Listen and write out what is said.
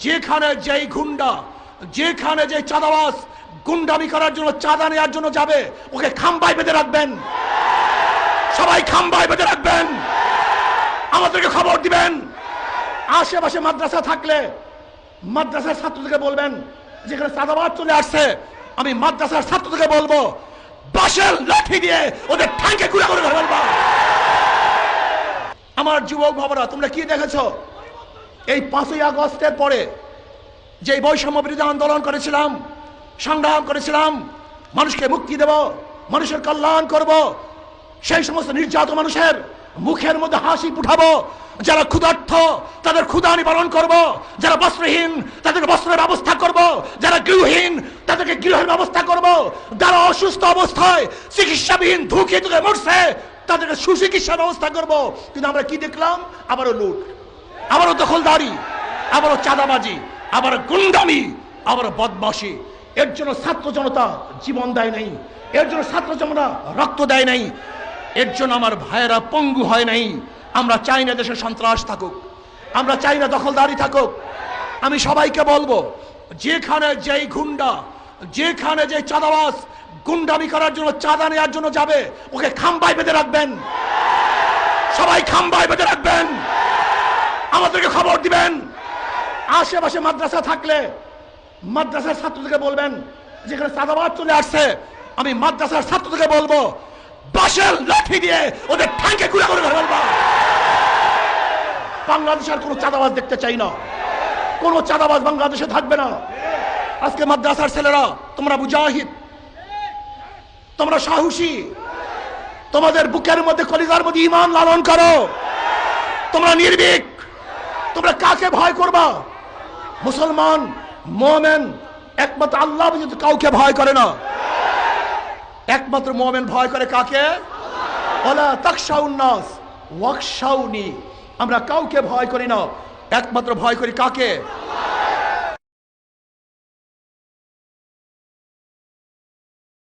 যেখানে যেই গুন্ডা, যেখানে যে চাঁদাবাজ গুন্ডামি করার জন্য, চাঁদা নেওয়ার জন্য যাবে, ওকে খাম্বায় বেঁধে রাখবেন। সবাই খাম্বায় বেঁধে রাখবেন, আমাদেরকে খবর দিবেন। আশেপাশে মাদ্রাসা থাকলে মাদ্রাসার ছাত্রদেরকে বলবেন, যেখানে চাঁদাবাজ চলে আসছে, আমি মাদ্রাসার ছাত্রদেরকে বলবো, বাঁশের লাঠি দিয়ে ওদের ঠ্যাঙ্কে গুঁড়া করে ফেলবা। আমার যুবক ভাবরা, তোমরা কি দেখেছো এই 5ই আগস্টের পরে যে বৈষম্য বিরোধী আন্দোলন করেছিলাম, সংগ্রাম করেছিলাম, মানুষকে মুক্তি দেব, মানুষের কল্যাণ করব, সেই সমস্ত নির্যাতিত মানুষের মুখের মধ্যে হাসি ফুটাবো। যারা ক্ষুধার্ত তাদের ক্ষুধা নিবারণ করব, যারা বস্ত্রহীন তাদেরকে বস্ত্রের ব্যবস্থা করব, যারা গৃহহীন তাদেরকে গৃহের ব্যবস্থা করব, যারা অসুস্থ অবস্থায় চিকিৎসাবিহীন ধুকে ধুকে মরছে তাদেরকে সুচিকিৎসার ব্যবস্থা করব। কিন্তু আমরা কি দেখলাম? আবারও লুট, আবারও দখলদারি, আবারও চাঁদাবাজি, আবারও গুন্ডামি, আবারও বদমাশি। এর জন্য ছাত্র জনতা জীবন দেয় নাই, এর জন্য ছাত্র জনতা রক্ত দেয় নাই, এর জন্য আমার ভাইয়েরা পঙ্গু হয় নাই। আমরা চাই না দেশে সন্ত্রাস থাকুক, আমরা চাই না দখলদারি থাকুক। আমি সবাইকে বলবো, যেখানে যেই গুন্ডা, যেখানে যে চাঁদাবাজ গুন্ডামি করার জন্য, চাঁদা নেওয়ার জন্য যাবে, ওকে খাম্বায় বেঁধে রাখবেন। সবাই খাম্বায় বেঁধে রাখবেন, আমাদেরকে খবর দিবেন। আশেপাশে মাদ্রাসা থাকলে মাদ্রাসার ছাত্রদেরকে বলবেন, যেখানে চাঁদাবাজ চলে আসছে, আমি মাদ্রাসার ছাত্রদেরকে বলবো, বাঁশের লাঠি দিয়ে ওদের ঠ্যাঙ্কে গুঁড়া করে ফেলবা। বাংলাদেশের কোনো চাঁদাবাজ দেখতে চাই না, কোনো চাঁদাবাজ বাংলাদেশে থাকবে না। আজকে মাদ্রাসার ছেলেরা, তোমরা মুজাহিদ, তোমরা সাহসী, তোমাদের বুকের মধ্যে কলিজার মধ্যে ঈমান লালন করো, তোমরা নির্ভীক। তোমরা কাকে ভয় করবা? মুসলমান মুমিন একমাত্র আল্লাহ ব্যতীত কাউকে ভয় করে না। একমাত্র মুমিন ভয় করে কাকে? ওয়ালা তাখশাউন নাস ওয়াখশাউনি। আমরা কাউকে ভয় করি না, একমাত্র ভয় করি কাকে?